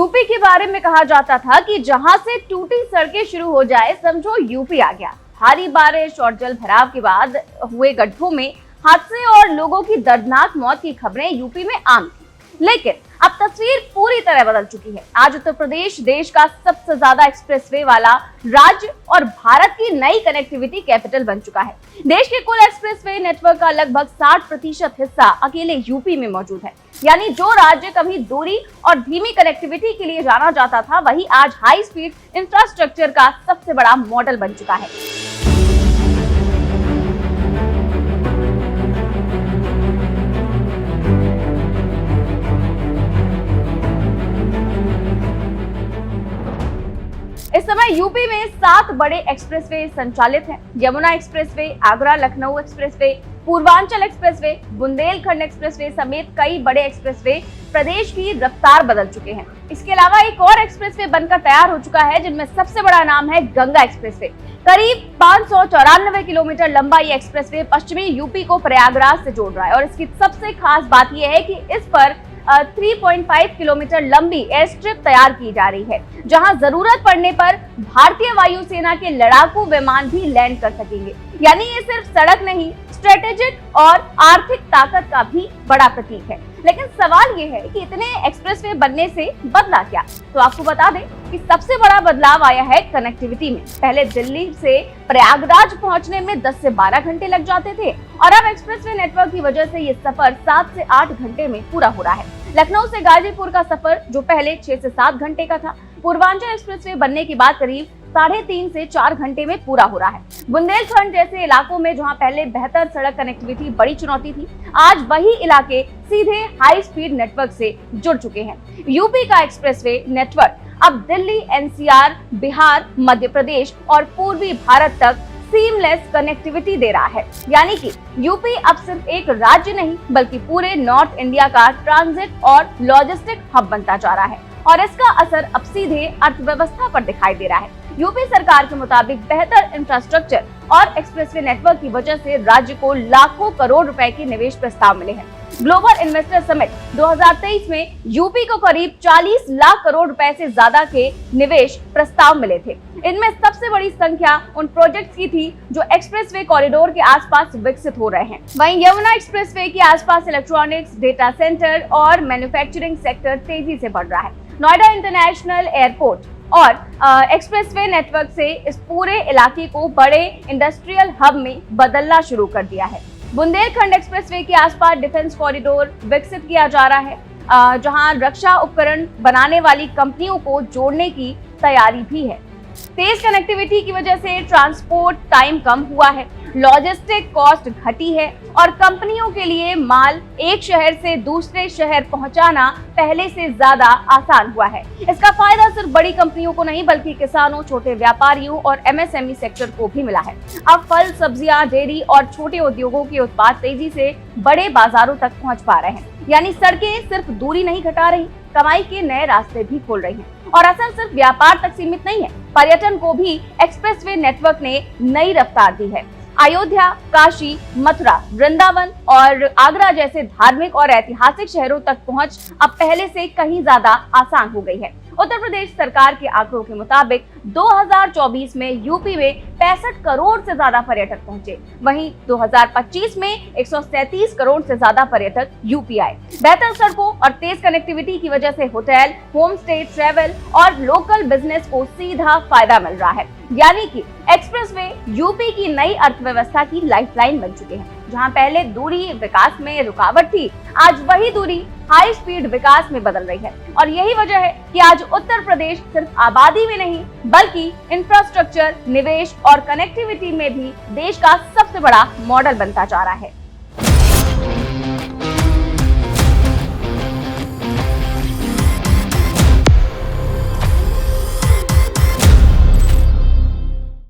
UP के बारे में कहा जाता था कि जहां से टूटी सड़कें शुरू हो जाए समझो यूपी आ गया। भारी बारिश और जल भराव के बाद हुए गड्ढों में हादसे और लोगों की दर्दनाक मौत की खबरें यूपी में आम थी, लेकिन अब तस्वीर पूरी तरह बदल चुकी है। आज उत्तर प्रदेश देश का सबसे ज्यादा एक्सप्रेसवे वाला राज्य और भारत की नई कनेक्टिविटी कैपिटल बन चुका है। देश के कुल एक्सप्रेसवे नेटवर्क का लगभग 60% हिस्सा अकेले यूपी में मौजूद है। यानी जो राज्य कभी दूरी और धीमी कनेक्टिविटी के लिए जाना जाता था, वही आज हाई स्पीड इंफ्रास्ट्रक्चर का सबसे बड़ा मॉडल बन चुका है। इस समय यूपी में 7 बड़े एक्सप्रेसवे संचालित हैं। Yamuna expressway, Agra Lucknow expressway, Purvanchal expressway, Bundelkhand expressway समेत कई बड़े एक्सप्रेसवे प्रदेश की रफ्तार बदल चुके हैं। इसके अलावा एक और एक्सप्रेसवे बनकर तैयार हो चुका है, जिनमें सबसे बड़ा नाम है गंगा एक्सप्रेसवे। करीब 594 किलोमीटर लंबा ये एक्सप्रेसवे पश्चिमी यूपी को प्रयागराज से जोड़ रहा है और इसकी सबसे खास बात यह है कि इस पर 3.5 किलोमीटर लंबी एयर स्ट्रिप तैयार की जा रही है, जहां जरूरत पड़ने पर भारतीय वायुसेना के लड़ाकू विमान भी लैंड कर सकेंगे। यानी ये सिर्फ सड़क नहीं, स्ट्रेटेजिक और आर्थिक ताकत का भी बड़ा प्रतीक है। लेकिन सवाल ये है कि इतने एक्सप्रेसवे बनने से बदला क्या? तो आपको बता दें कि सबसे बड़ा बदलाव आया है कनेक्टिविटी में। पहले दिल्ली से प्रयागराज पहुंचने में 10 से 12 घंटे लग जाते थे और अब एक्सप्रेसवे नेटवर्क की वजह से ये सफर 7 से 8 घंटे में पूरा हो रहा है। लखनऊ से गाजीपुर का सफर जो पहले 6 से 7 घंटे का था, पूर्वांचल एक्सप्रेसवे बनने के बाद करीब 3.5 से 4 घंटे में पूरा हो रहा है। बुंदेलखंड जैसे इलाकों में जहां पहले बेहतर सड़क कनेक्टिविटी बड़ी चुनौती थी, आज वही इलाके सीधे हाई स्पीड नेटवर्क से जुड़ चुके हैं। यूपी का एक्सप्रेसवे नेटवर्क अब दिल्ली, एनसीआर, बिहार, मध्य प्रदेश और पूर्वी भारत तक सीमलेस कनेक्टिविटी दे रहा है। यानी कि यूपी अब सिर्फ एक राज्य नहीं बल्कि पूरे नॉर्थ इंडिया का ट्रांजिट और लॉजिस्टिक हब बनता जा रहा है और इसका असर अब सीधे अर्थव्यवस्था पर दिखाई दे रहा है। यूपी सरकार के मुताबिक बेहतर इंफ्रास्ट्रक्चर और एक्सप्रेसवे नेटवर्क की वजह से राज्य को लाखों करोड़ रुपए के निवेश प्रस्ताव मिले हैं। ग्लोबल इन्वेस्टर समिट 2023 में यूपी को करीब 40 लाख करोड़ रुपए से ज्यादा के निवेश प्रस्ताव मिले थे। इनमें सबसे बड़ी संख्या उन प्रोजेक्ट्स की थी जो एक्सप्रेसवे कॉरिडोर के आसपास विकसित हो रहे हैं। वहीं यमुना एक्सप्रेसवे के आसपास इलेक्ट्रॉनिक्स, डेटा सेंटर और मैन्युफैक्चरिंग सेक्टर तेजी से बढ़ रहा है। नोएडा इंटरनेशनल एयरपोर्ट और एक्सप्रेसवे नेटवर्क से इस पूरे इलाके को बड़े इंडस्ट्रियल हब में बदलना शुरू कर दिया है। बुंदेलखंड एक्सप्रेसवे के आसपास डिफेंस कॉरिडोर विकसित किया जा रहा है, जहां रक्षा उपकरण बनाने वाली कंपनियों को जोड़ने की तैयारी भी है। तेज कनेक्टिविटी की वजह से ट्रांसपोर्ट टाइम कम हुआ है, लॉजिस्टिक कॉस्ट घटी है और कंपनियों के लिए माल एक शहर से दूसरे शहर पहुंचाना पहले से ज्यादा आसान हुआ है। इसका फायदा सिर्फ बड़ी कंपनियों को नहीं बल्कि किसानों, छोटे व्यापारियों और एमएसएमई सेक्टर को भी मिला है। अब फल, सब्जियां, डेयरी और छोटे उद्योगों के उत्पाद तेजी से बड़े बाजारों तक पहुंच पा रहे हैं। यानी सड़कें सिर्फ दूरी नहीं घटा रही, कमाई के नए रास्ते भी खोल रही हैं। और असर सिर्फ व्यापार तक सीमित नहीं है, पर्यटन को भी एक्सप्रेसवे नेटवर्क ने नई रफ्तार दी है। अयोध्या, काशी, मथुरा, वृंदावन और आगरा जैसे धार्मिक और ऐतिहासिक शहरों तक पहुंच अब पहले से कहीं ज्यादा आसान हो गई है। उत्तर प्रदेश सरकार के आंकड़ों के मुताबिक 2024 में यूपी में 65 करोड़ से ज्यादा पर्यटक पहुंचे। वहीं 2025 में 137 करोड़ से ज्यादा पर्यटक यूपी आए। बेहतर सड़कों और तेज कनेक्टिविटी की वजह से होटल, होम स्टे, ट्रैवल और लोकल बिजनेस को सीधा फायदा मिल रहा है। यानी कि एक्सप्रेसवे यूपी की नई अर्थव्यवस्था की लाइफलाइन बन चुके हैं। जहां पहले दूरी विकास में रुकावट थी, आज वही दूरी हाई स्पीड विकास में बदल रही है। और यही वजह है कि आज उत्तर प्रदेश सिर्फ आबादी में नहीं बल्कि इंफ्रास्ट्रक्चर, निवेश और कनेक्टिविटी में भी देश का सबसे बड़ा मॉडल बनता जा रहा है।